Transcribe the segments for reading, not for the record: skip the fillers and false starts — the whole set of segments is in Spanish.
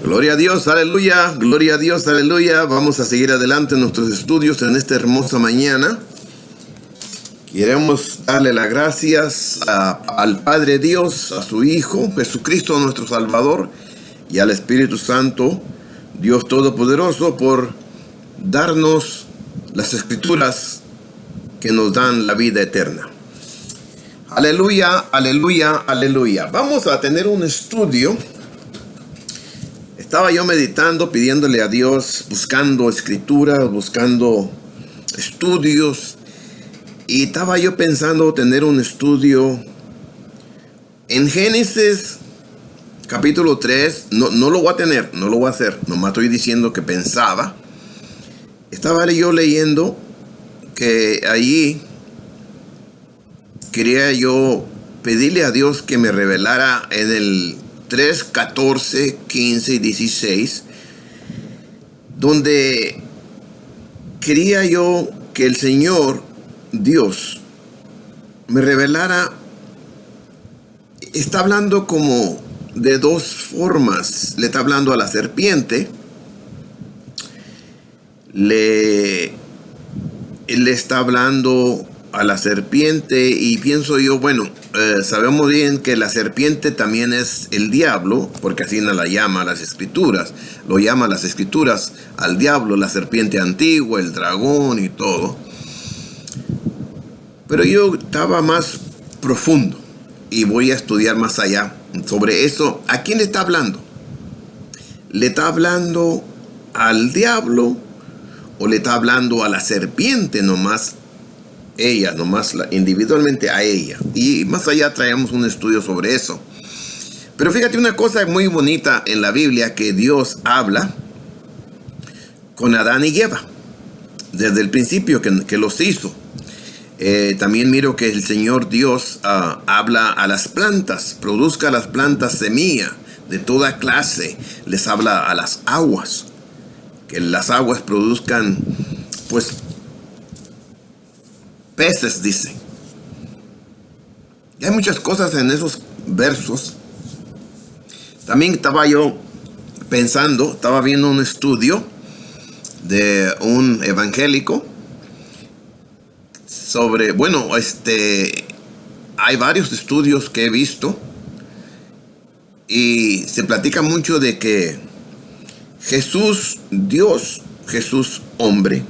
Gloria a Dios, aleluya, gloria a Dios, aleluya. Vamos a seguir adelante en nuestros estudios en esta hermosa mañana. Queremos darle las gracias al Padre Dios, a su Hijo, Jesucristo nuestro Salvador, y al Espíritu Santo, Dios Todopoderoso, por darnos las Escrituras que nos dan la vida eterna. Aleluya, aleluya, aleluya. Vamos a tener un estudio. Estaba yo meditando, pidiéndole a Dios, buscando escrituras, buscando estudios. Y estaba yo pensando tener un estudio en Génesis capítulo 3. No lo voy a tener, no lo voy a hacer. Nomás estoy diciendo que pensaba. Estaba yo leyendo que allí quería yo pedirle a Dios que me revelara en el 3, 14, 15 y 16, donde quería yo que el Señor Dios me revelara. Está hablando como de dos formas. Le está hablando a la serpiente, le está hablando a la serpiente, y pienso yo, bueno, sabemos bien que la serpiente también es el diablo, porque así no la llama las escrituras, lo llama las escrituras al diablo, la serpiente antigua, el dragón y todo. Pero yo estaba más profundo y voy a estudiar más allá sobre eso. ¿A quién le está hablando? ¿Le está hablando al diablo o le está hablando a la serpiente nomás? Ella, nomás individualmente a ella. Y más allá traemos un estudio sobre eso. Pero fíjate una cosa muy bonita en la Biblia, que Dios habla con Adán y Eva desde el principio que los hizo. También miro que el Señor Dios habla a las plantas, produzca a las plantas semilla de toda clase. Les habla a las aguas, que las aguas produzcan pues peces, dice. Y hay muchas cosas en esos versos. También estaba yo pensando, estaba viendo un estudio de un evangélico sobre, bueno, hay varios estudios que he visto y se platica mucho de que Jesús Dios, Jesús hombre.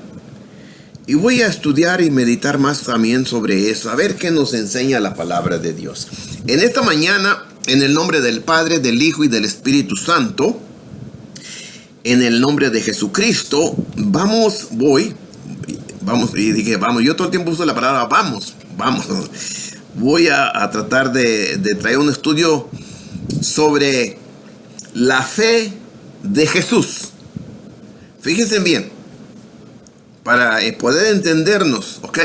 Y voy a estudiar y meditar más también sobre eso, a ver qué nos enseña la palabra de Dios. En esta mañana, en el nombre del Padre, del Hijo y del Espíritu Santo, en el nombre de Jesucristo, yo todo el tiempo uso la palabra vamos. Voy a tratar de traer un estudio sobre la fe de Jesús. Fíjense bien, para poder entendernos, ¿ok?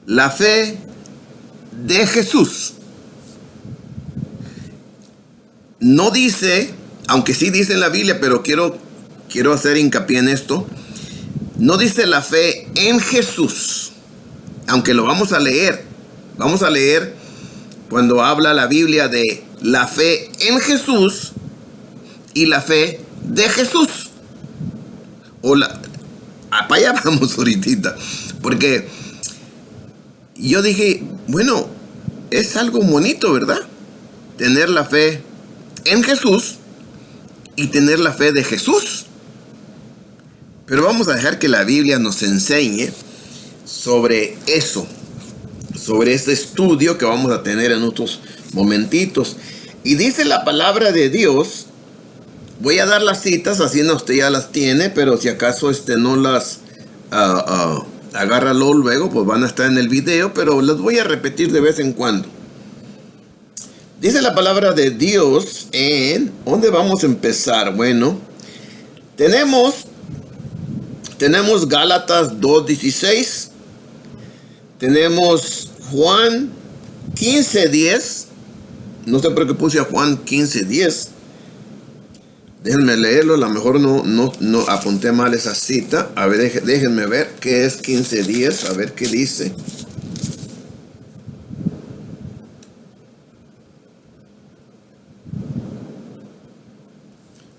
La fe de Jesús. No dice, aunque sí dice en la Biblia, pero quiero hacer hincapié en esto. No dice la fe en Jesús, aunque lo vamos a leer. Vamos a leer cuando habla la Biblia de la fe en Jesús y la fe de Jesús. Para allá vamos ahorita. Porque yo dije, bueno, es algo bonito, ¿verdad? Tener la fe en Jesús y tener la fe de Jesús. Pero vamos a dejar que la Biblia nos enseñe sobre eso, sobre este estudio que vamos a tener en otros momentitos. Y dice la palabra de Dios. Voy a dar las citas, así no, usted ya las tiene, pero si acaso no las agárralo luego, pues van a estar en el video, pero las voy a repetir de vez en cuando. Dice la palabra de Dios en... ¿Dónde vamos a empezar? Bueno, tenemos Gálatas 2:16, tenemos Juan 15:10, no sé por qué puse a Juan 15:10. Déjenme leerlo, a lo mejor no apunté mal esa cita. A ver, déjenme ver qué es 15:10, a ver qué dice.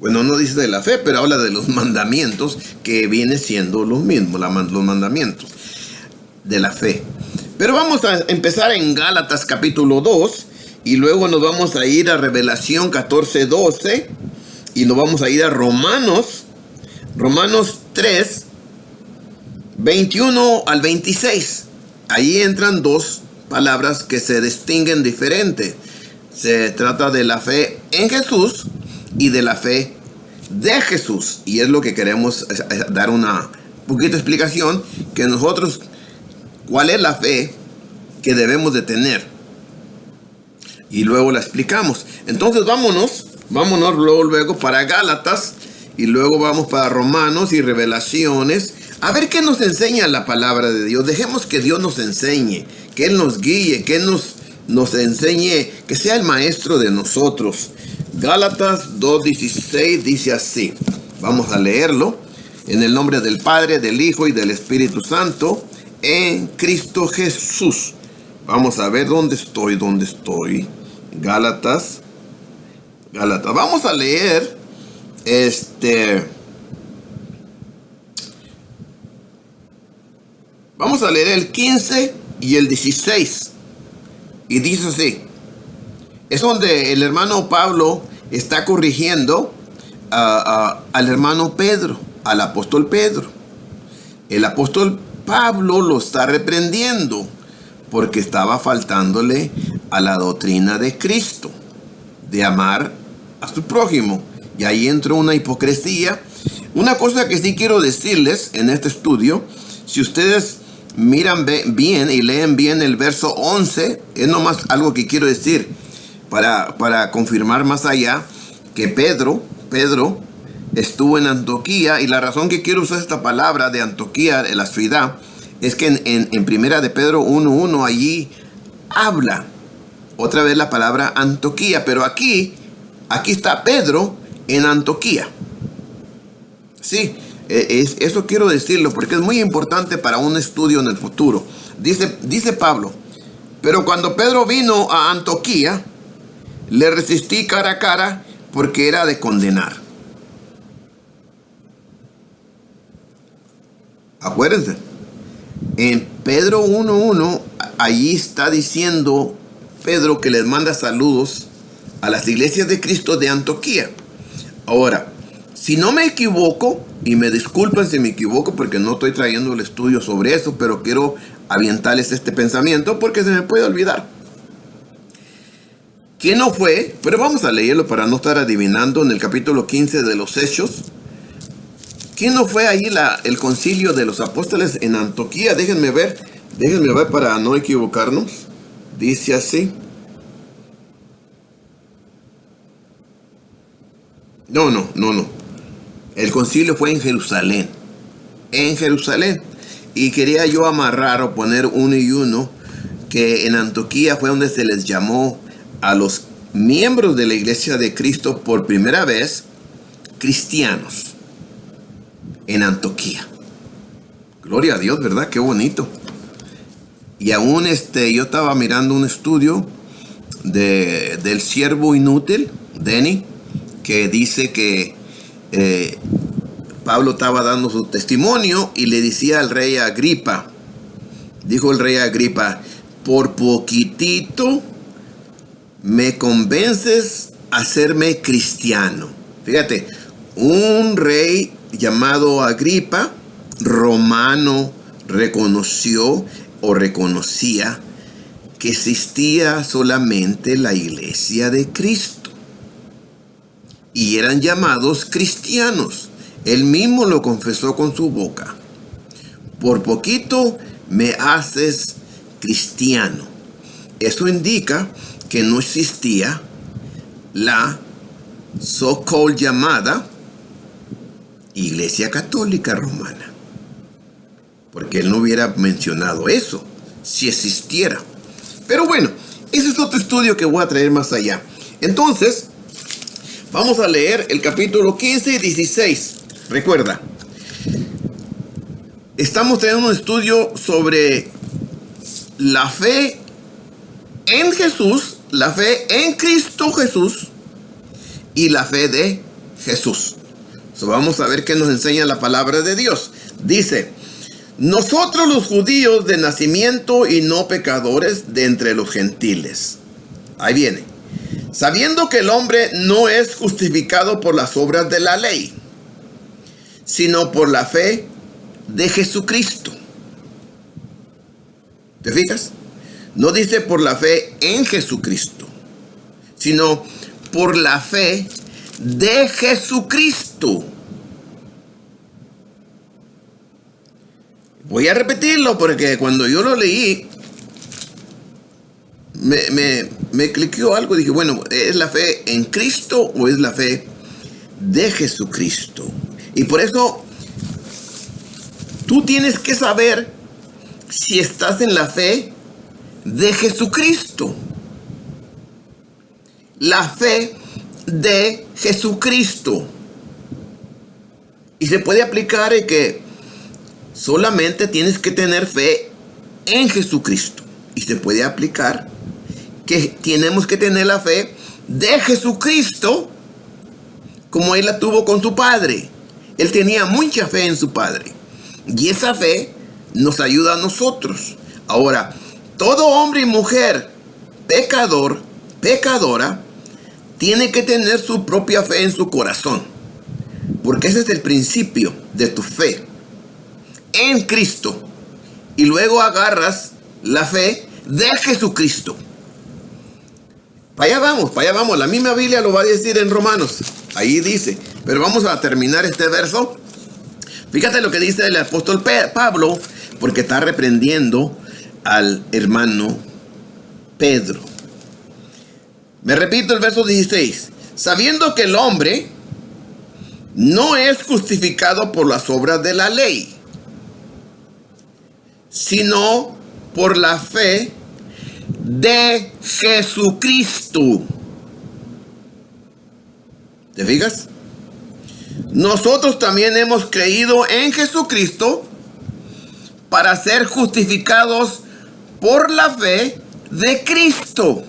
Bueno, no dice de la fe, pero habla de los mandamientos, que viene siendo los mismos, los mandamientos de la fe. Pero vamos a empezar en Gálatas capítulo 2, y luego nos vamos a ir a Revelación 14:12, y nos vamos a ir a Romanos 3, 21 al 26. Ahí entran dos palabras que se distinguen diferente. Se trata de la fe en Jesús y de la fe de Jesús. Y es lo que queremos dar una poquita explicación, que nosotros, ¿cuál es la fe que debemos de tener? Y luego la explicamos. Entonces vámonos luego para Gálatas, y luego vamos para Romanos y Revelaciones, a ver qué nos enseña la palabra de Dios. Dejemos que Dios nos enseñe, que Él nos guíe, que Él nos enseñe, que sea el maestro de nosotros. Gálatas 2:16 dice así. Vamos a leerlo. En el nombre del Padre, del Hijo y del Espíritu Santo, en Cristo Jesús. Vamos a ver dónde estoy. Gálatas. Vamos a leer Vamos a leer el 15 y el 16. Y dice así. Es donde el hermano Pablo está corrigiendo al hermano Pedro, al apóstol Pedro. El apóstol Pablo lo está reprendiendo porque estaba faltándole a la doctrina de Cristo, de amar a su prójimo. Y ahí entró una hipocresía. Una cosa que sí quiero decirles en este estudio, si ustedes miran bien y leen bien el verso 11, es nomás algo que quiero decir para confirmar más allá, que Pedro estuvo en Antioquía, y la razón que quiero usar esta palabra de Antioquía, de la ciudad, es que en primera de Pedro 1:1 allí habla otra vez la palabra Antioquía, pero aquí está Pedro en Antioquía. Sí, eso quiero decirlo porque es muy importante para un estudio en el futuro. Dice Pablo: pero cuando Pedro vino a Antioquía, le resistí cara a cara porque era de condenar. Acuérdense, en Pedro 1:1, allí está diciendo Pedro que les manda saludos a las iglesias de Cristo de Antioquía. Ahora, si no me equivoco, y me disculpen si me equivoco porque no estoy trayendo el estudio sobre eso, pero quiero avientarles este pensamiento porque se me puede olvidar. ¿Quién no fue? Pero vamos a leerlo para no estar adivinando, en el capítulo 15 de los Hechos. ¿Quién no fue ahí el concilio de los apóstoles en Antioquía? Déjenme ver para no equivocarnos. Dice así. No. El concilio fue en Jerusalén. Y quería yo amarrar o poner uno y uno, que en Antioquía fue donde se les llamó a los miembros de la iglesia de Cristo por primera vez cristianos. En Antioquía. Gloria a Dios, ¿verdad? Qué bonito. Y aún yo estaba mirando un estudio del siervo inútil, Denny, que dice que Pablo estaba dando su testimonio y le decía al rey Agripa, dijo el rey Agripa: por poquitito me convences a hacerme cristiano. Fíjate, un rey llamado Agripa, romano, reconocía que existía solamente la iglesia de Cristo y eran llamados cristianos. Él mismo lo confesó con su boca: por poquito me haces cristiano. Eso indica que no existía la so-called llamada Iglesia Católica Romana, porque él no hubiera mencionado eso si existiera. Pero bueno, ese es otro estudio que voy a traer más allá. Entonces, vamos a leer el capítulo 15 y 16. Recuerda, estamos teniendo un estudio sobre la fe en Jesús, la fe en Cristo Jesús y la fe de Jesús. Vamos a ver qué nos enseña la palabra de Dios. Dice: nosotros los judíos de nacimiento y no pecadores de entre los gentiles. Ahí viene. Sabiendo que el hombre no es justificado por las obras de la ley, sino por la fe de Jesucristo. ¿Te fijas? No dice por la fe en Jesucristo, sino por la fe de Jesucristo. Voy a repetirlo porque cuando yo lo leí, me cliqueó algo. Dije, bueno, ¿es la fe en Cristo o es la fe de Jesucristo? Y por eso tú tienes que saber si estás en la fe de Jesucristo. La fe de Jesucristo. Y se puede aplicar en que solamente tienes que tener fe en Jesucristo. Y se puede aplicar que tenemos que tener la fe de Jesucristo como Él la tuvo con su Padre. Él tenía mucha fe en su Padre. Y esa fe nos ayuda a nosotros. Ahora, todo hombre y mujer pecador, pecadora, tiene que tener su propia fe en su corazón. Porque ese es el principio de tu fe en Cristo. Y luego agarras la fe de Jesucristo. Para allá vamos. La misma Biblia lo va a decir en Romanos. Ahí dice. Pero vamos a terminar este verso. Fíjate lo que dice el apóstol Pablo, porque está reprendiendo al hermano Pedro. Me repito el verso 16. Sabiendo que el hombre no es justificado por las obras de la ley, sino por la fe de Jesucristo. ¿Te fijas? Nosotros también hemos creído en Jesucristo para ser justificados por la fe de Cristo.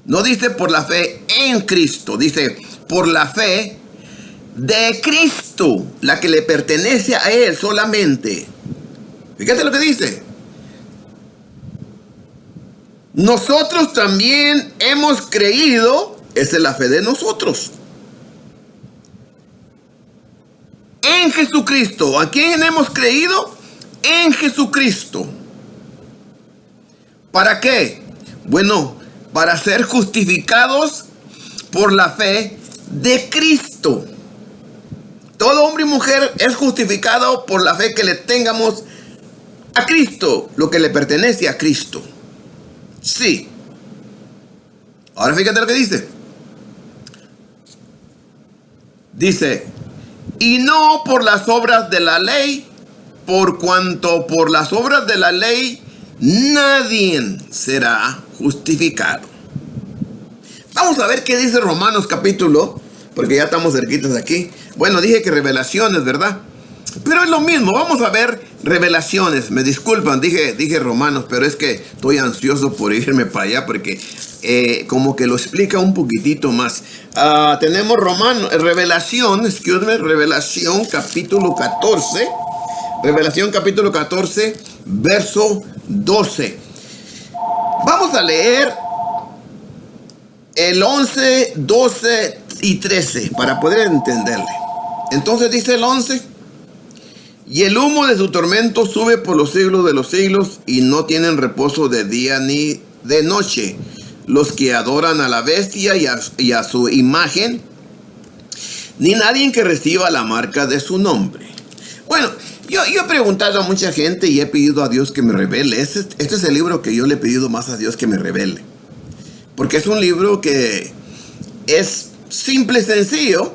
No dice por la fe en Cristo, dice por la fe de Cristo, la que le pertenece a Él solamente. Fíjate lo que dice. Nosotros también hemos creído, esa es la fe de nosotros, en Jesucristo. ¿A quién hemos creído? En Jesucristo. ¿Para qué? Bueno, para ser justificados por la fe de Cristo. Todo hombre y mujer es justificado por la fe que le tengamos a Cristo, lo que le pertenece a Cristo. Sí. Ahora fíjate lo que dice. Dice, y no por las obras de la ley, por cuanto por las obras de la ley nadie será justificado. Vamos a ver qué dice Romanos capítulo, porque ya estamos cerquitos aquí. Bueno, dije que Revelaciones, ¿verdad? Pero es lo mismo, vamos a ver Revelaciones. Me disculpan, dije Romanos, pero es que estoy ansioso por irme para allá porque como que lo explica un poquitito más. Tenemos Revelación capítulo 14. Revelación capítulo 14, verso 12. Vamos a leer el 11, 12 y 13 para poder entenderle. Entonces dice el 11: y el humo de su tormento sube por los siglos de los siglos, y no tienen reposo de día ni de noche los que adoran a la bestia y a su imagen, ni nadie que reciba la marca de su nombre. Bueno, yo he preguntado a mucha gente y he pedido a Dios que me revele. Este es el libro que yo le he pedido más a Dios que me revele, porque es un libro que es simple y sencillo,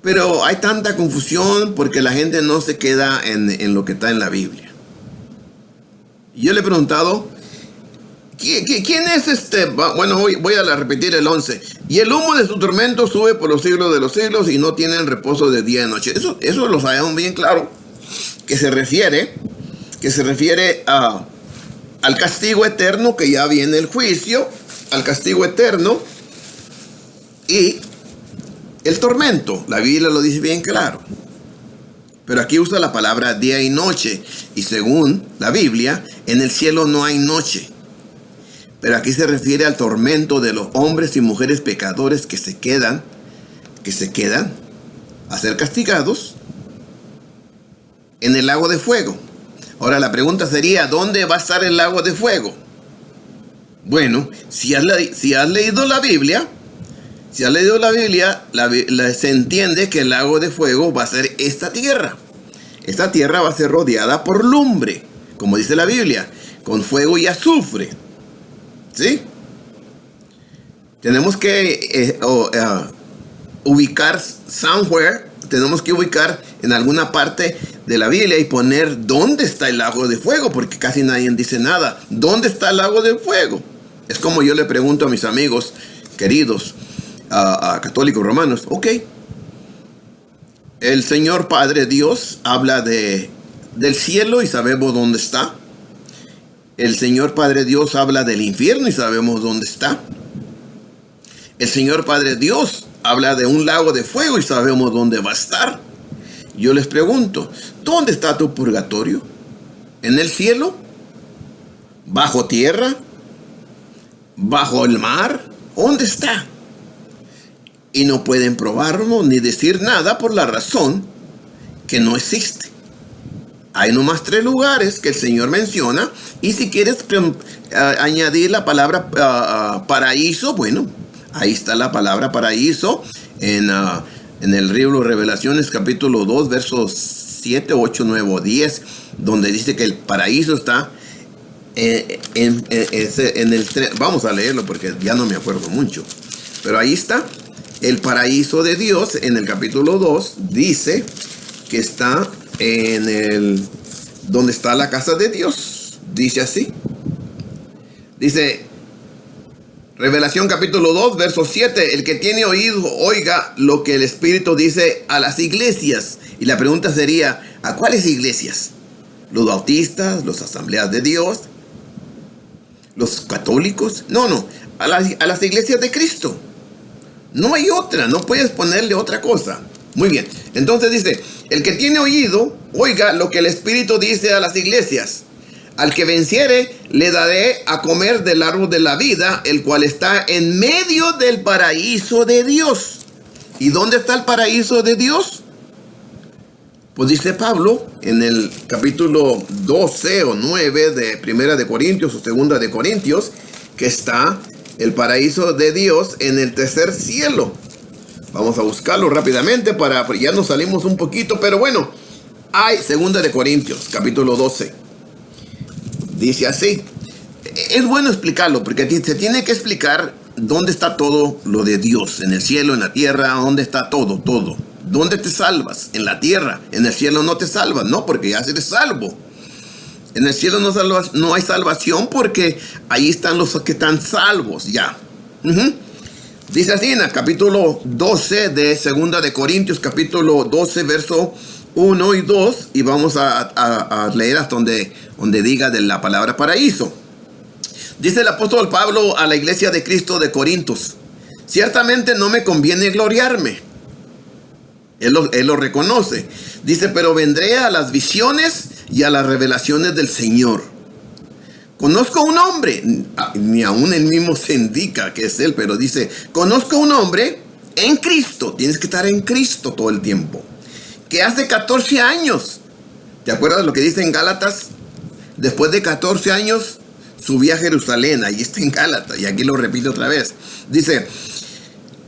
pero hay tanta confusión porque la gente no se queda en lo que está en la Biblia. Yo le he preguntado, ¿quién es este? Bueno, voy a repetir el 11. Y el humo de su tormento sube por los siglos de los siglos, y no tienen reposo de día y noche. Eso lo sabemos bien claro, que se refiere al castigo eterno, que ya viene el juicio, al castigo eterno. Y El tormento, la Biblia lo dice bien claro. Pero aquí usa la palabra día y noche. Y según la Biblia, en el cielo no hay noche. Pero aquí se refiere al tormento de los hombres y mujeres pecadores que se quedan a ser castigados en el lago de fuego. Ahora la pregunta sería, ¿dónde va a estar el lago de fuego? Bueno, si has leído la Biblia, se entiende que el lago de fuego va a ser esta tierra. Esta tierra va a ser rodeada por lumbre, como dice la Biblia, con fuego y azufre. ¿Sí? Tenemos que ubicar tenemos que ubicar en alguna parte de la Biblia y poner dónde está el lago de fuego, porque casi nadie dice nada. ¿Dónde está el lago de fuego? Es como yo le pregunto a mis amigos queridos, a católicos romanos, ok, el Señor Padre Dios habla del cielo y sabemos dónde está. El Señor Padre Dios habla del infierno y sabemos dónde está. El Señor Padre Dios habla de un lago de fuego y sabemos dónde va a estar. Yo les pregunto, ¿dónde está tu purgatorio? ¿En el cielo? ¿Bajo tierra? ¿Bajo el mar? ¿Dónde está? Y no pueden probarlo ni decir nada por la razón que no existe. Hay nomás 3 lugares que el Señor menciona. Y si quieres añadir la palabra paraíso, bueno, ahí está la palabra paraíso en el libro Revelaciones capítulo 2, versos 7, 8, 9 o 10, donde dice que el paraíso está en el... Vamos a leerlo porque ya no me acuerdo mucho. Pero ahí está. El paraíso de Dios en el capítulo 2 dice que está donde está la casa de Dios. Dice así. Dice, Revelación capítulo 2, verso 7. El que tiene oído, oiga lo que el Espíritu dice a las iglesias. Y la pregunta sería, ¿a cuáles iglesias? ¿Los bautistas? ¿Los asambleas de Dios? ¿Los católicos? No, a las iglesias de Cristo. No hay otra, no puedes ponerle otra cosa. Muy bien, entonces dice, el que tiene oído, oiga lo que el Espíritu dice a las iglesias. Al que venciere, le daré a comer del árbol de la vida, el cual está en medio del paraíso de Dios. ¿Y dónde está el paraíso de Dios? Pues dice Pablo en el capítulo 12 o 9 de Primera de Corintios o Segunda de Corintios, que está el paraíso de Dios en el tercer cielo. Vamos a buscarlo rápidamente ya nos salimos un poquito, pero bueno, hay Segunda de Corintios, capítulo 12. Dice así. Es bueno explicarlo, porque se tiene que explicar dónde está todo lo de Dios, en el cielo, en la tierra, dónde está todo. ¿Dónde te salvas? En la tierra. En el cielo no te salvas, no, porque ya eres salvo. En el cielo no hay salvación porque ahí están los que están salvos ya. Dice así en el capítulo 12 de Segunda de Corintios, capítulo 12, verso 1 y 2. Y vamos a leer hasta donde diga de la palabra paraíso. Dice el apóstol Pablo a la iglesia de Cristo de Corintios: ciertamente no me conviene gloriarme. Él lo reconoce. Dice, pero vendré a las visiones y a las revelaciones del Señor. Conozco un hombre, ni aún él mismo se indica que es él, pero dice, conozco un hombre en Cristo. Tienes que estar en Cristo todo el tiempo. Que hace 14 años, ¿te acuerdas lo que dice en Gálatas? Después de 14 años subí a Jerusalén, ahí está en Gálatas, y aquí lo repito otra vez. Dice,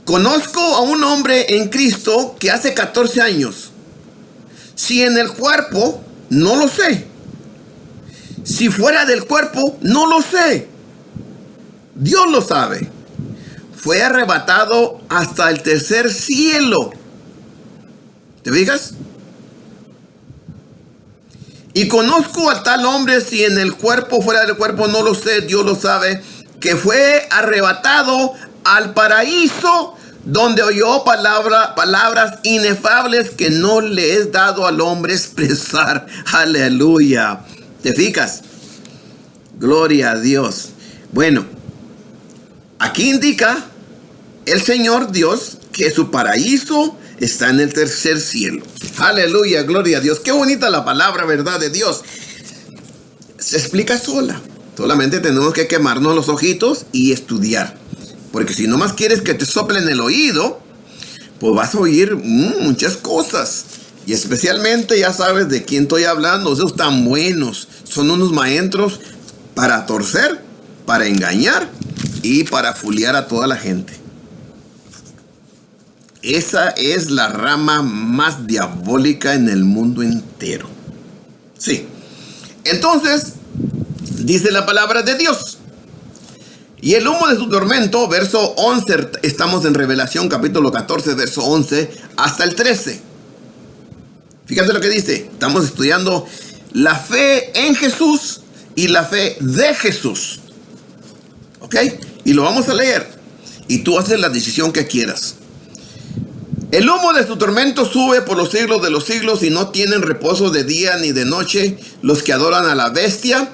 conozco a un hombre en Cristo que hace 14 años. Si en el cuerpo, no lo sé. Si fuera del cuerpo, no lo sé. Dios lo sabe. Fue arrebatado hasta el tercer cielo. ¿Te fijas? Y conozco a tal hombre, si en el cuerpo, fuera del cuerpo, no lo sé, Dios lo sabe, que fue arrebatado al paraíso, donde oyó palabras inefables que no le es dado al hombre expresar. Aleluya. ¿Te fijas? Gloria a Dios. Bueno, aquí indica el Señor Dios que su paraíso está en el tercer cielo. Aleluya, gloria a Dios. Qué bonita la palabra, ¿verdad? De Dios. Se explica sola. Solamente tenemos que quemarnos los ojitos y estudiar. Porque si nomás quieres que te soplen el oído, pues vas a oír muchas cosas. Y especialmente ya sabes de quién estoy hablando. Esos tan buenos. Son unos maestros para torcer, para engañar y para fulear a toda la gente. Esa es la rama más diabólica en el mundo entero. Sí. Entonces, dice la palabra de Dios. Y el humo de su tormento, verso 11, estamos en Revelación capítulo 14, verso 11, hasta el 13. Fíjate lo que dice. Estamos estudiando la fe en Jesús y la fe de Jesús. ¿Ok? Y lo vamos a leer. Y tú haces la decisión que quieras. El humo de su tormento sube por los siglos de los siglos y no tienen reposo de día ni de noche los que adoran a la bestia.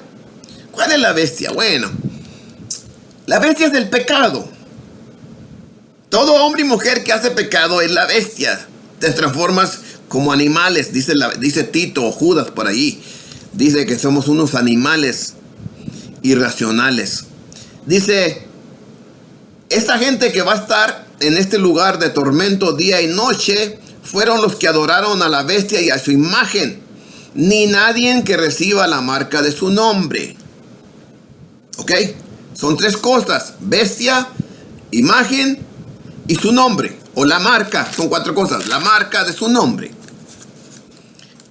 ¿Cuál es la bestia? Bueno, la bestia es el pecado. Todo hombre y mujer que hace pecado es la bestia. Te transformas como animales, dice Tito o Judas por ahí. Dice que somos unos animales irracionales. Dice, esta gente que va a estar en este lugar de tormento día y noche fueron los que adoraron a la bestia y a su imagen, ni nadie que reciba la marca de su nombre. ¿Ok? Son tres cosas: bestia, imagen y su nombre. O la marca, son cuatro cosas. La marca de su nombre.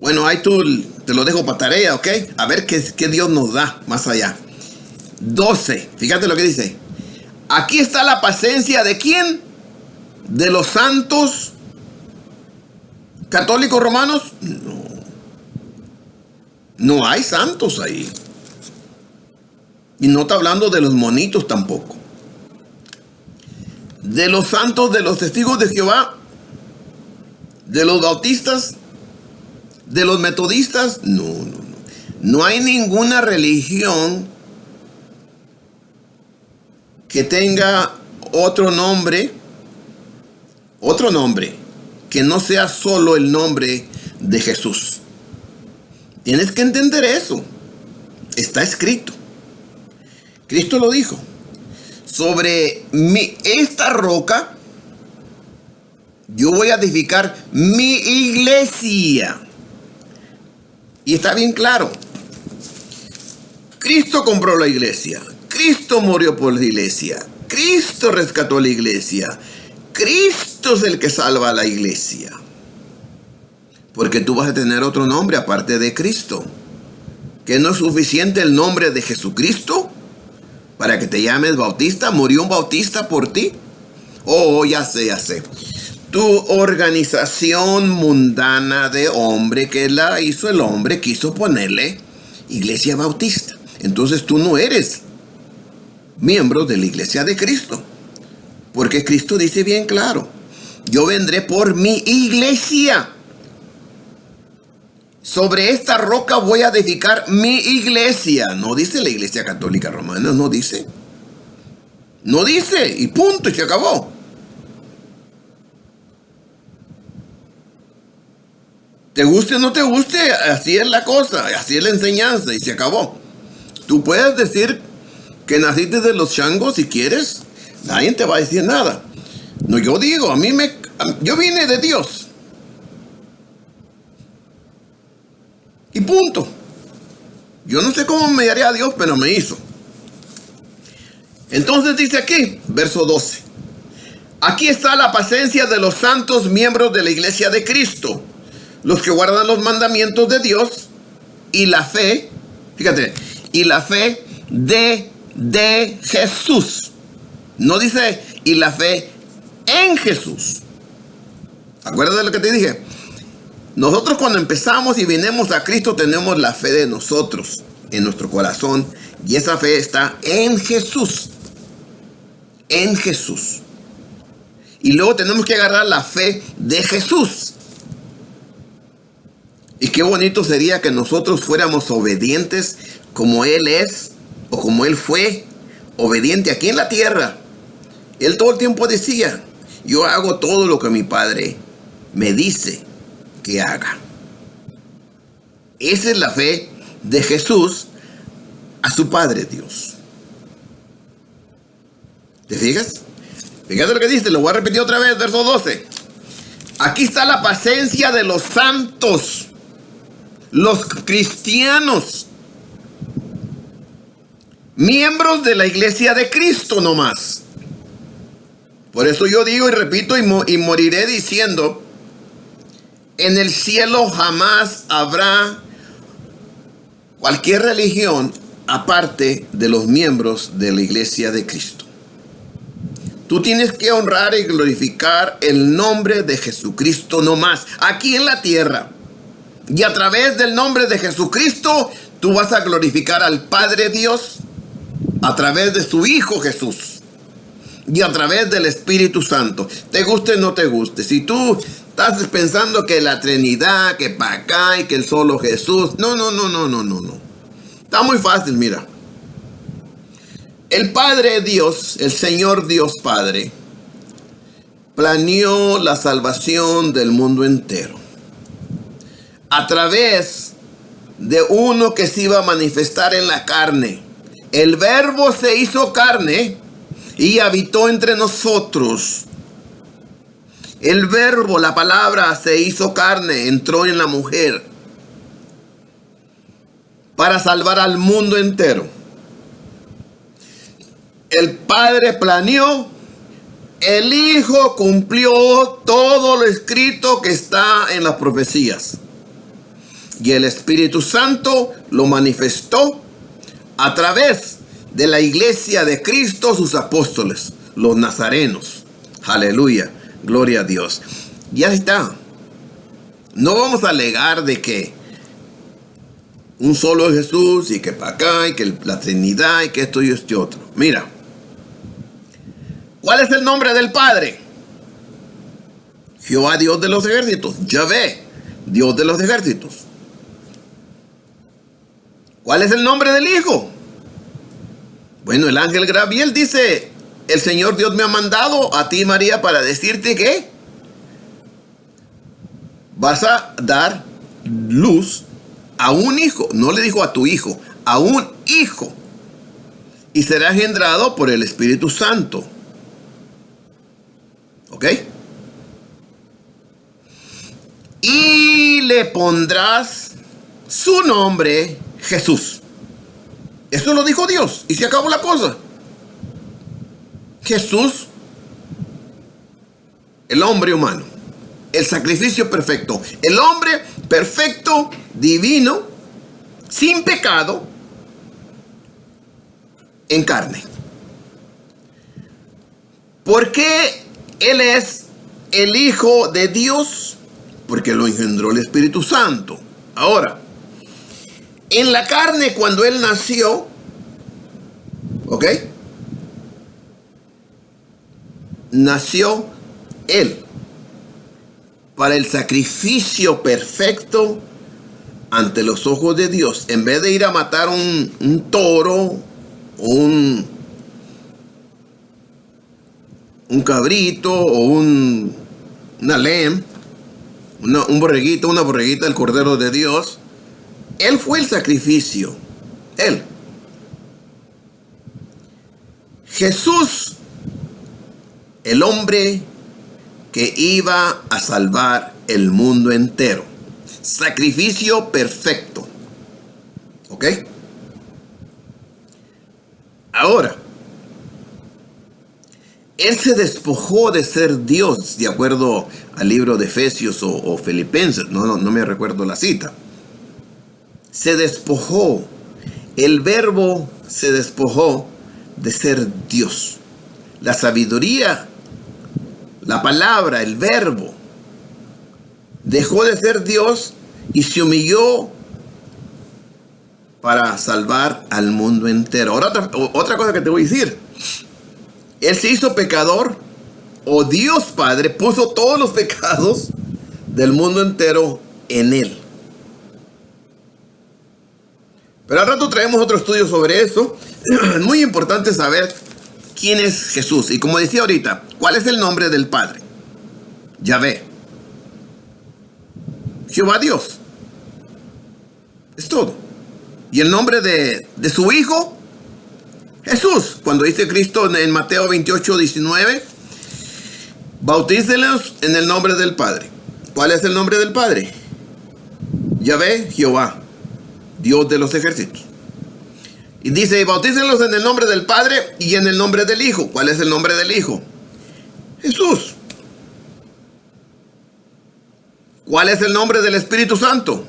Bueno, ahí tú te lo dejo para tarea, ¿ok? A ver qué Dios nos da más allá. 12, fíjate lo que dice. Aquí está la paciencia de ¿quién? ¿De los santos católicos romanos? No. No hay santos ahí. Y no está hablando de los monitos tampoco. De los santos, de los testigos de Jehová, de los bautistas, de los metodistas. No. No hay ninguna religión que tenga otro nombre que no sea solo el nombre de Jesús. Tienes que entender eso. Está escrito. Cristo lo dijo. Sobre esta roca yo voy a edificar mi iglesia. Y está bien claro. Cristo compró la iglesia. Cristo murió por la iglesia. Cristo rescató la iglesia. Cristo es el que salva a la iglesia. Porque tú vas a tener otro nombre aparte de Cristo. ¿Que no es suficiente el nombre de Jesucristo para que te llames bautista? ¿Murió un bautista por ti? Oh, ya sé. Tu organización mundana de hombre que la hizo el hombre quiso ponerle iglesia bautista. Entonces tú no eres miembro de la iglesia de Cristo. Porque Cristo dice bien claro: yo vendré por mi iglesia. Sobre esta roca voy a edificar mi iglesia. No dice la iglesia católica romana, no dice. No dice, y punto, y se acabó. Te guste o no te guste, así es la cosa, así es la enseñanza, y se acabó. Tú puedes decir que naciste de los changos si quieres, nadie te va a decir nada. No, yo digo, yo vine de Dios. Y punto. Yo no sé cómo me haré a Dios, pero me hizo. Entonces dice aquí, verso 12. Aquí está la paciencia de los santos miembros de la iglesia de Cristo, los que guardan los mandamientos de Dios y la fe, fíjate, y la fe de Jesús. No dice y la fe en Jesús. Acuérdate de lo que te dije. Nosotros cuando empezamos y vinimos a Cristo tenemos la fe de nosotros en nuestro corazón, y esa fe está en Jesús. En Jesús. Y luego tenemos que agarrar la fe de Jesús. Y qué bonito sería que nosotros fuéramos obedientes como Él es, o como Él fue obediente aquí en la tierra. Él todo el tiempo decía: Yo hago todo lo que mi Padre me dice que haga. Esa es la fe de Jesús a su Padre Dios. ¿Te fijas? Fíjate lo que dice, lo voy a repetir otra vez, verso 12. Aquí está la paciencia de los santos, los cristianos, miembros de la iglesia de Cristo nomás. Por eso yo digo y repito y moriré diciendo, en el cielo jamás habrá cualquier religión aparte de los miembros de la iglesia de Cristo. Tú tienes que honrar y glorificar el nombre de Jesucristo nomás, aquí en la tierra. Y a través del nombre de Jesucristo, tú vas a glorificar al Padre Dios a través de su Hijo Jesús y a través del Espíritu Santo. Te guste o no te guste. Si tú estás pensando que la Trinidad, que para acá y que el solo Jesús. No. Está muy fácil, mira. El Padre Dios, el Señor Dios Padre, planeó la salvación del mundo entero a través de uno que se iba a manifestar en la carne. El Verbo se hizo carne y habitó entre nosotros. El Verbo, la palabra, se hizo carne, entró en la mujer para salvar al mundo entero. El Padre planeó, el Hijo cumplió todo lo escrito que está en las profecías. Y el Espíritu Santo lo manifestó a través de la iglesia de Cristo, sus apóstoles, los nazarenos. Aleluya, gloria a Dios. Ya está. No vamos a alegar de que un solo Jesús y que para acá y que la Trinidad y que esto y este otro. Mira, ¿cuál es el nombre del Padre? Jehová, Dios de los ejércitos. Yahvé, Dios de los ejércitos. ¿Cuál es el nombre del Hijo? Bueno, el ángel Gabriel dice, el Señor Dios me ha mandado a ti, María, para decirte que vas a dar luz a un hijo. No le dijo a tu hijo, a un hijo. Y será engendrado por el Espíritu Santo. ¿Ok? Y le pondrás su nombre Jesús. Eso lo dijo Dios y se acabó la cosa. Jesús, el hombre humano, el sacrificio perfecto, el hombre perfecto, divino, sin pecado, en carne. ¿Por qué Él es el Hijo de Dios? Porque lo engendró el Espíritu Santo. Ahora, en la carne, cuando Él nació, ¿ok? Nació Él para el sacrificio perfecto ante los ojos de Dios. En vez de ir a matar un toro, un cabrito o una lamb, un borreguito, una borreguita del Cordero de Dios, Él fue el sacrificio. Él. Jesús, el hombre que iba a salvar el mundo entero. Sacrificio perfecto. ¿Ok? Ahora, Él se despojó de ser Dios, de acuerdo al libro de Efesios o Filipenses. No me recuerdo la cita. Se despojó. El Verbo se despojó de ser Dios. La sabiduría, la palabra, el Verbo, dejó de ser Dios y se humilló para salvar al mundo entero. Ahora, otra cosa que te voy a decir. Él se hizo pecador, o Dios Padre puso todos los pecados del mundo entero en Él. Pero al rato traemos otro estudio sobre eso. Es muy importante saber quién es Jesús. Y como decía ahorita, ¿cuál es el nombre del Padre? Yahvé. Jehová Dios. Es todo. Y el nombre de su Hijo, Jesús. Cuando dice Cristo en Mateo 28:19, bautícelos en el nombre del Padre. ¿Cuál es el nombre del Padre? Yahvé, Jehová, Dios de los ejércitos. Y dice, bautícenlos en el nombre del Padre y en el nombre del Hijo. ¿Cuál es el nombre del Hijo? Jesús. ¿Cuál es el nombre del Espíritu Santo?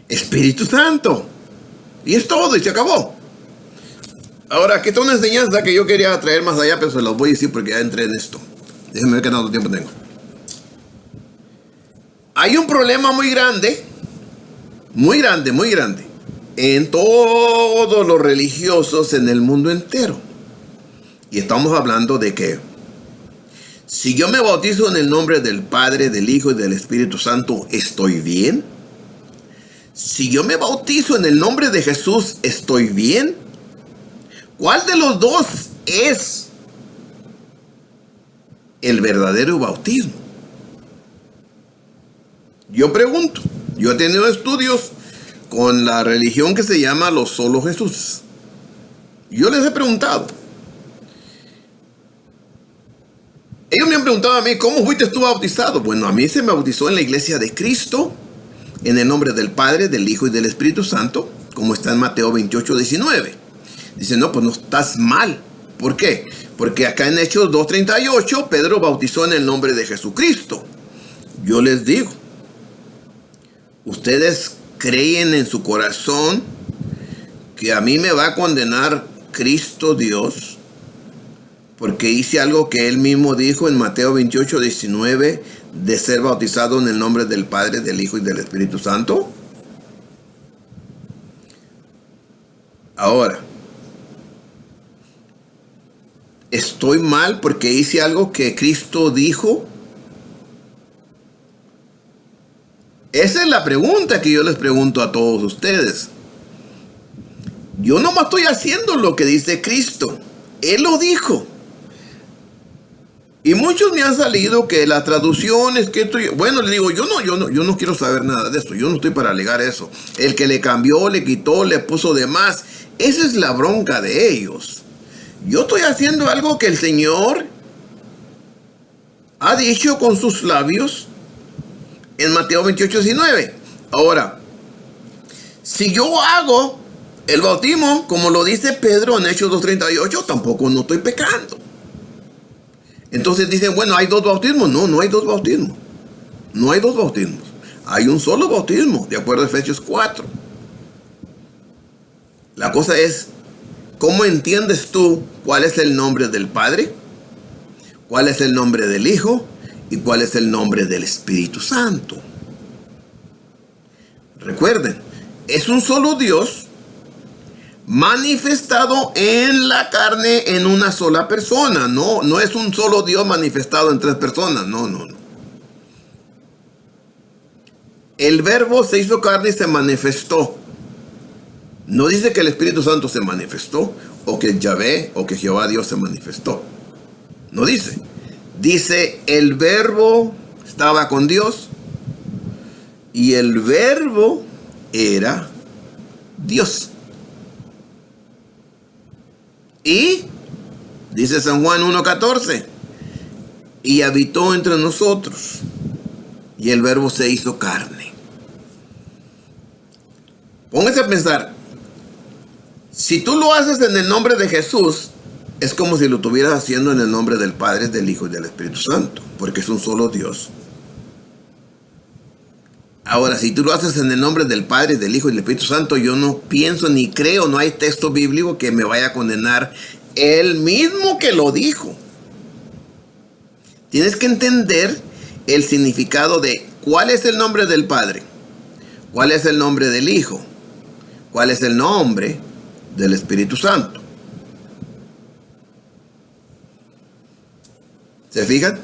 Espíritu Santo. Y es todo, y se acabó. Ahora, aquí está una enseñanza que yo quería traer más allá, pero se los voy a decir porque ya entré en esto. Déjenme ver qué tanto tiempo tengo. Hay un problema muy grande, en todos los religiosos en el mundo entero. Y estamos hablando de que si yo me bautizo en el nombre del Padre, del Hijo y del Espíritu Santo, ¿estoy bien? Si yo me bautizo en el nombre de Jesús, ¿estoy bien? ¿Cuál de los dos es el verdadero bautismo? Yo pregunto, yo he tenido estudios con la religión que se llama los solo Jesús. Yo les he preguntado. Ellos me han preguntado a mí, ¿cómo fuiste tú bautizado? Bueno, a mí se me bautizó en la iglesia de Cristo, en el nombre del Padre, del Hijo y del Espíritu Santo, como está en Mateo 28:19. Dice, no, pues no estás mal. ¿Por qué? Porque acá en Hechos 2:38, Pedro bautizó en el nombre de Jesucristo. Yo les digo, ustedes creen en su corazón que a mí me va a condenar Cristo Dios porque hice algo que él mismo dijo en Mateo 28:19 de ser bautizado en el nombre del Padre, del Hijo y del Espíritu Santo. Ahora, ¿estoy mal porque hice algo que Cristo dijo? Esa es la pregunta que yo les pregunto a todos ustedes. Yo no me estoy haciendo lo que dice Cristo. Él lo dijo. Y muchos me han salido que las traducciones, que esto... Bueno, le digo, yo no quiero saber nada de esto. Yo no estoy para alegar eso. El que le cambió, le quitó, le puso de más. Esa es la bronca de ellos. Yo estoy haciendo algo que el Señor ha dicho con sus labios en Mateo 28:19. Ahora, si yo hago el bautismo, como lo dice Pedro en Hechos 2:38, tampoco no estoy pecando. Entonces dicen, bueno, ¿hay dos bautismos? No, no hay dos bautismos. No hay dos bautismos. Hay un solo bautismo, de acuerdo a Efesios 4. La cosa es, ¿cómo entiendes tú cuál es el nombre del Padre? ¿Cuál es el nombre del Hijo? ¿Y cuál es el nombre del Espíritu Santo? Recuerden, es un solo Dios manifestado en la carne en una sola persona. No es un solo Dios manifestado en tres personas. No. El Verbo se hizo carne y se manifestó. No dice que el Espíritu Santo se manifestó, o que Yahvé, o que Jehová Dios se manifestó. No dice. Dice, el Verbo estaba con Dios y el Verbo era Dios. Y, dice San Juan 1:14, y habitó entre nosotros, y el Verbo se hizo carne. Póngase a pensar, si tú lo haces en el nombre de Jesús, es como si lo estuvieras haciendo en el nombre del Padre, del Hijo y del Espíritu Santo, porque es un solo Dios. Ahora, si tú lo haces en el nombre del Padre, del Hijo y del Espíritu Santo, yo no pienso ni creo, no hay texto bíblico que me vaya a condenar. Él mismo que lo dijo. Tienes que entender el significado de cuál es el nombre del Padre, cuál es el nombre del Hijo, cuál es el nombre del Espíritu Santo. ¿Se fijan?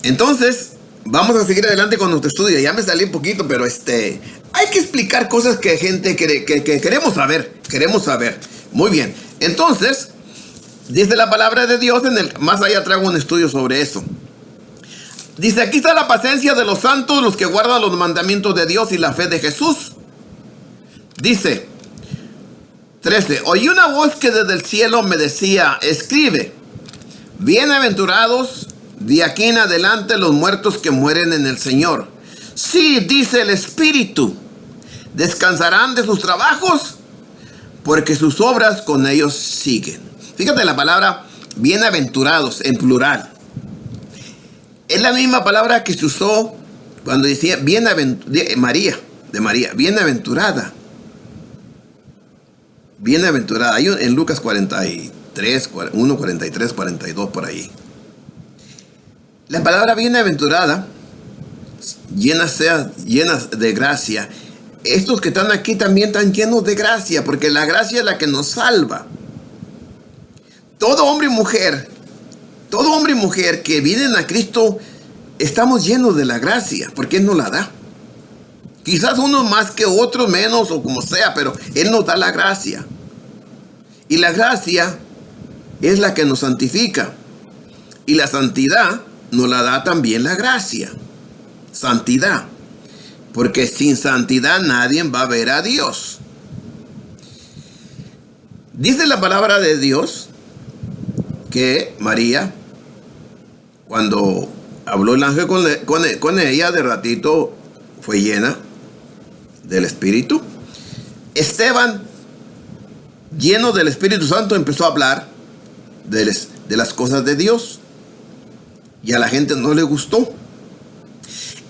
Entonces, vamos a seguir adelante con nuestro estudio. Ya me salí un poquito, pero hay que explicar cosas que gente que queremos saber. Muy bien. Entonces, Dice la palabra de Dios, más allá traigo un estudio sobre eso. Dice, aquí está la paciencia de los santos, los que guardan los mandamientos de Dios y la fe de Jesús. Dice, 13, oí una voz que desde el cielo me decía, escribe, bienaventurados de aquí en adelante los muertos que mueren en el Señor. Sí, dice el Espíritu, descansarán de sus trabajos, porque sus obras con ellos siguen. Fíjate la palabra bienaventurados en plural. Es la misma palabra que se usó cuando decía María, bienaventurada. Bienaventurada. Hay en Lucas 43, 1, 43, 42 por ahí. La palabra bienaventurada, llenas de gracia. Estos que están aquí también están llenos de gracia, porque la gracia es la que nos salva. Todo hombre y mujer que vienen a Cristo, estamos llenos de la gracia, porque Él nos la da. Quizás unos más que otros, menos o como sea, pero Él nos da la gracia. Y la gracia es la que nos santifica. Y la santidad nos la da también la gracia. Santidad. Porque sin santidad nadie va a ver a Dios. Dice la palabra de Dios que María, cuando habló el ángel con ella, de ratito fue llena del Espíritu. Esteban, lleno del Espíritu Santo, empezó a hablar de las cosas de Dios. Y a la gente no le gustó.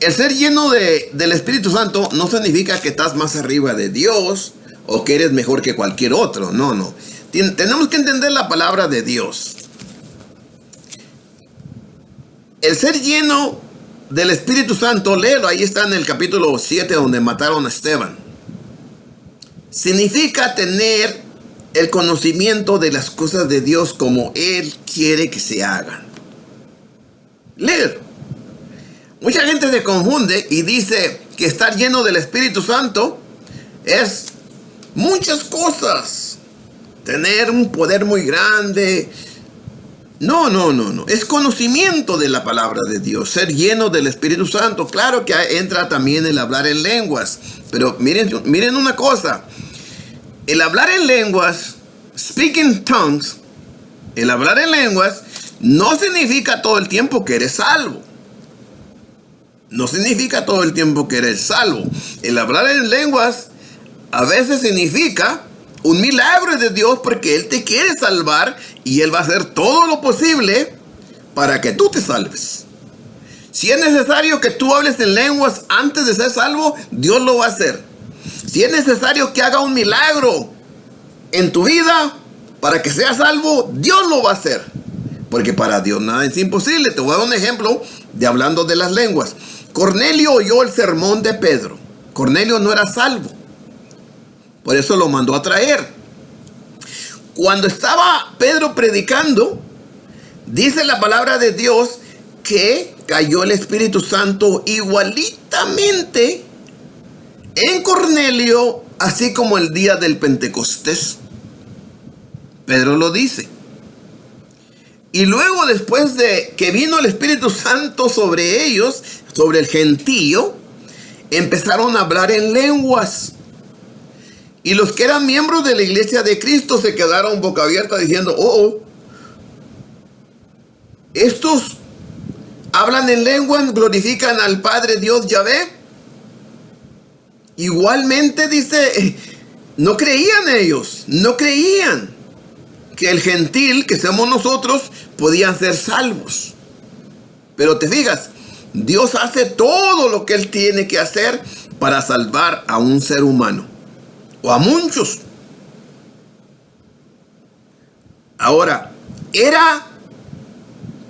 El ser lleno del Espíritu Santo no significa que estás más arriba de Dios o que eres mejor que cualquier otro. No. Tenemos que entender la palabra de Dios. El ser lleno del Espíritu Santo, léelo, ahí está en el capítulo 7 donde mataron a Esteban. Significa tener el conocimiento de las cosas de Dios como Él quiere que se hagan. Léelo. Mucha gente se confunde y dice que estar lleno del Espíritu Santo es muchas cosas. Tener un poder muy grande. No. Es conocimiento de la palabra de Dios. Ser lleno del Espíritu Santo. Claro que entra también el hablar en lenguas. Pero miren una cosa. El hablar en lenguas, speaking tongues, el hablar en lenguas no significa todo el tiempo que eres salvo. No significa todo el tiempo que eres salvo. El hablar en lenguas a veces significa un milagro de Dios, porque Él te quiere salvar y Él va a hacer todo lo posible para que tú te salves. Si es necesario que tú hables en lenguas antes de ser salvo, Dios lo va a hacer. Si es necesario que haga un milagro en tu vida para que seas salvo, Dios lo va a hacer. Porque para Dios nada es imposible. Te voy a dar un ejemplo de hablando de las lenguas. Cornelio oyó el sermón de Pedro. Cornelio no era salvo. Por eso lo mandó a traer. Cuando estaba Pedro predicando, dice la palabra de Dios que cayó el Espíritu Santo igualitamente en Cornelio, así como el día del Pentecostés. Pedro lo dice. Y luego, después de que vino el Espíritu Santo sobre ellos, sobre el gentío, empezaron a hablar en lenguas. Y los que eran miembros de la iglesia de Cristo se quedaron boca abierta diciendo, estos hablan en lenguas, glorifican al Padre Dios Yahvé. Igualmente dice, no creían ellos, no creían que el gentil, que somos nosotros, podían ser salvos. Pero te fijas, Dios hace todo lo que Él tiene que hacer para salvar a un ser humano. O a muchos. Ahora, ¿era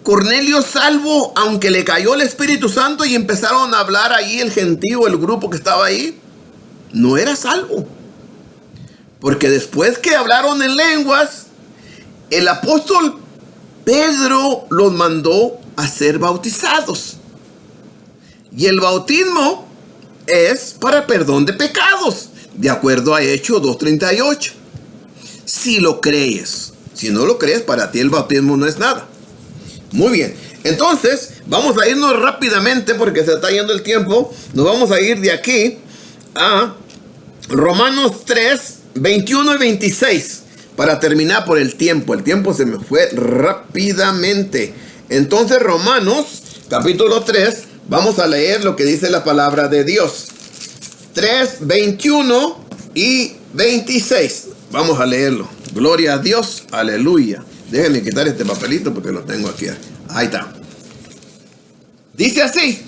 Cornelio salvo aunque le cayó el Espíritu Santo y empezaron a hablar ahí el gentío, el grupo que estaba ahí? No era salvo. Porque después que hablaron en lenguas, el apóstol Pedro los mandó a ser bautizados. Y el bautismo es para perdón de pecados, de acuerdo a Hechos 2:38. Si lo crees, Si no lo crees, para ti el bautismo no es nada. Muy bien. Entonces, vamos a irnos rápidamente porque se está yendo el tiempo. Nos vamos a ir de aquí a Romanos 3, 21 y 26. Para terminar por el tiempo. El tiempo se me fue rápidamente. Entonces, Romanos, capítulo 3, vamos a leer lo que dice la palabra de Dios. 3, 21 y 26. Vamos a leerlo. Gloria a Dios. Aleluya. Déjenme quitar este papelito porque lo tengo aquí. Ahí está. Dice así.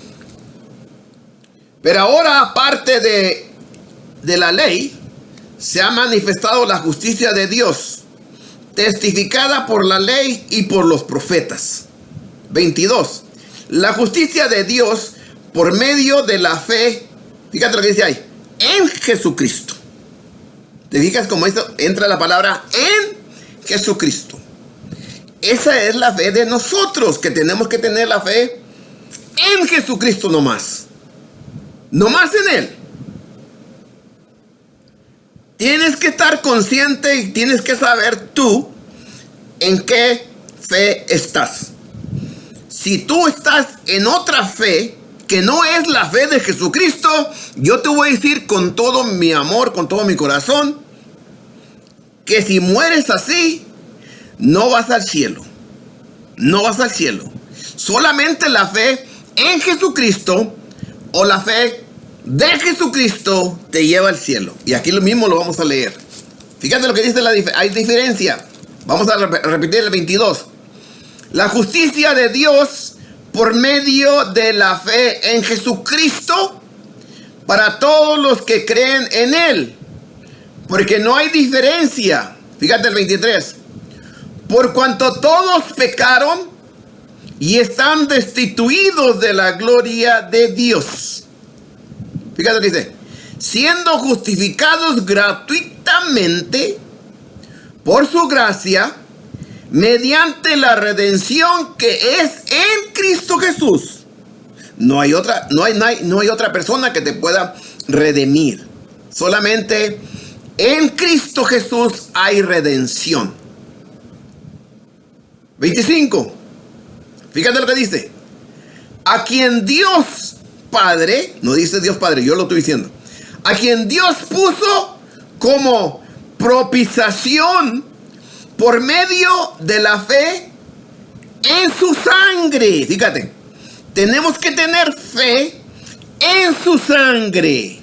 Pero ahora, aparte de la ley, se ha manifestado la justicia de Dios, testificada por la ley y por los profetas. 22. La justicia de Dios por medio de la fe, fíjate lo que dice ahí, en Jesucristo. ¿Te fijas cómo entra la palabra en Jesucristo? Esa es la fe de nosotros, que tenemos que tener la fe en Jesucristo nomás. Nomás en Él. Tienes que estar consciente y tienes que saber tú en qué fe estás. Si tú estás en otra fe que no es la fe de Jesucristo, yo te voy a decir con todo mi amor, con todo mi corazón, que si mueres así, no vas al cielo. No vas al cielo. Solamente la fe en Jesucristo o la fe de Jesucristo te lleva al cielo. Y aquí lo mismo lo vamos a leer. Fíjate lo que dice hay diferencia. Vamos a repetir el 22. La justicia de Dios por medio de la fe en Jesucristo para todos los que creen en Él. Porque no hay diferencia. Fíjate el 23. Por cuanto todos pecaron y están destituidos de la gloria de Dios. Fíjate lo que dice. Siendo justificados gratuitamente por su gracia, mediante la redención que es en Cristo Jesús. No hay otra persona que te pueda redimir. Solamente en Cristo Jesús hay redención. 25. Fíjate lo que dice. A quien Dios Padre, no dice Dios Padre, yo lo estoy diciendo. A quien Dios puso como propiciación por medio de la fe en su sangre. Fíjate, tenemos que tener fe en su sangre,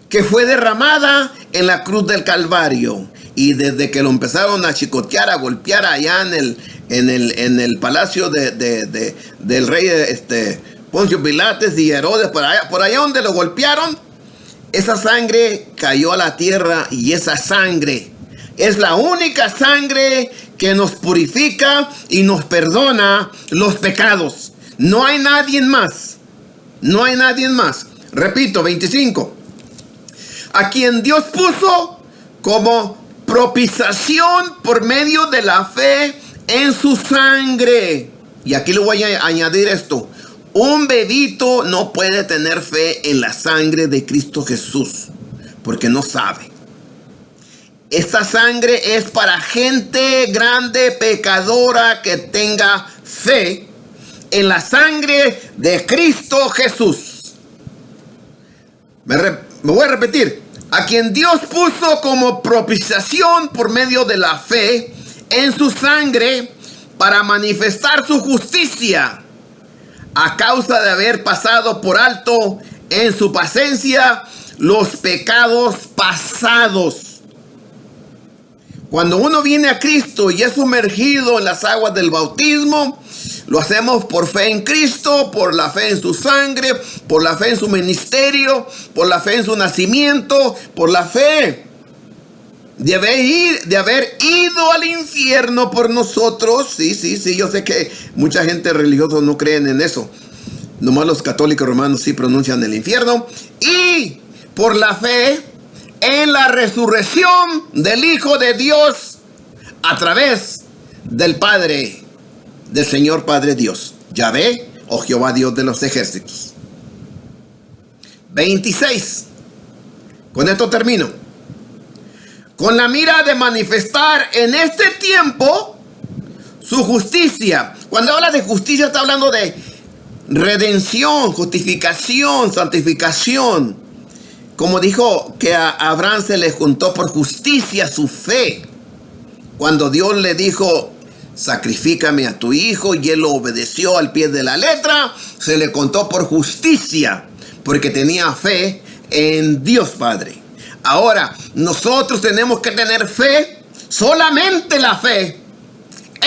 que fue derramada en la cruz del Calvario. Y desde que lo empezaron a chicotear, a golpear allá en el palacio del rey Poncio Pilates y Herodes, por allá donde lo golpearon, esa sangre cayó a la tierra, y esa sangre es la única sangre que nos purifica y nos perdona los pecados. No hay nadie más. No hay nadie más. Repito, 25. A quien Dios puso como propiciación por medio de la fe en su sangre. Y aquí le voy a añadir esto. Un bebito no puede tener fe en la sangre de Cristo Jesús, porque no sabe. Esta sangre es para gente grande, pecadora, que tenga fe en la sangre de Cristo Jesús. Me voy a repetir. A quien Dios puso como propiciación por medio de la fe en su sangre para manifestar su justicia, a causa de haber pasado por alto en su paciencia los pecados pasados. Cuando uno viene a Cristo y es sumergido en las aguas del bautismo, lo hacemos por fe en Cristo, por la fe en su sangre, por la fe en su ministerio, por la fe en su nacimiento, por la fe de haber ido al infierno por nosotros. Sí, yo sé que mucha gente religiosa no creen en eso. Nomás los católicos romanos sí pronuncian el infierno. Y por la fe en la resurrección del Hijo de Dios a través del Padre, del Señor Padre Dios, Yahvé o Jehová Dios de los ejércitos. 26. Con esto termino. con la mira de manifestar en este tiempo su justicia. Cuando habla de justicia está hablando de redención, justificación, santificación. Como dijo que a Abraham se le contó por justicia su fe. Cuando Dios le dijo, sacrifícame a tu hijo, y él lo obedeció al pie de la letra, se le contó por justicia, porque tenía fe en Dios Padre. Ahora, nosotros tenemos que tener fe, solamente la fe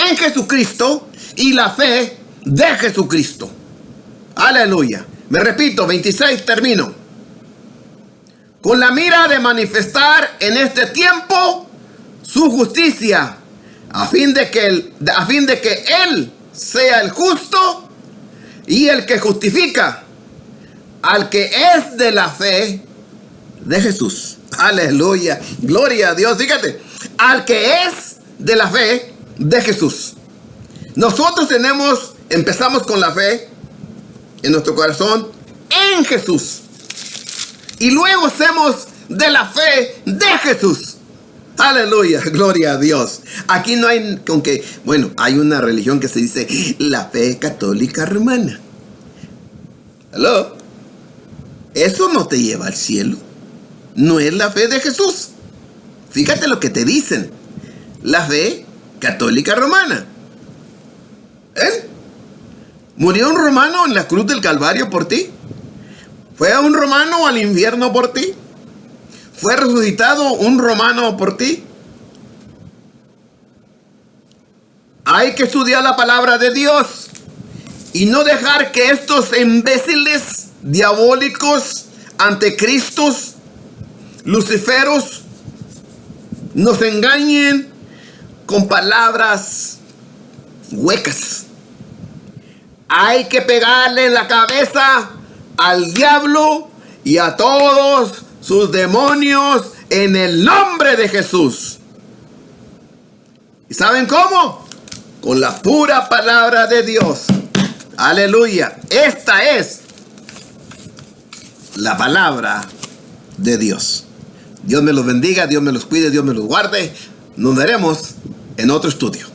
en Jesucristo y la fe de Jesucristo. Aleluya. Me repito, 26, termino. Con la mira de manifestar en este tiempo su justicia, a fin de que Él sea el justo y el que justifica al que es de la fe de Jesús. Aleluya. Gloria a Dios. Fíjate, al que es de la fe de Jesús. Nosotros empezamos con la fe en nuestro corazón en Jesús. Y luego hacemos de la fe de Jesús. Aleluya, gloria a Dios. Aquí no hay con que, bueno, hay una religión que se dice la fe católica romana. ¿Aló? Eso no te lleva al cielo. No es la fe de Jesús. Fíjate lo que te dicen. La fe católica romana. ¿Murió un romano en la cruz del Calvario por ti? ¿Fue un romano al infierno por ti? ¿Fue resucitado un romano por ti? Hay que estudiar la palabra de Dios y no dejar que estos imbéciles diabólicos, anticristos, luciferos, nos engañen con palabras huecas. Hay que pegarle en la cabeza al diablo y a todos sus demonios en el nombre de Jesús. ¿Y saben cómo? Con la pura palabra de Dios. Aleluya. Esta es la palabra de Dios. Dios me los bendiga, Dios me los cuide, Dios me los guarde. Nos veremos en otro estudio.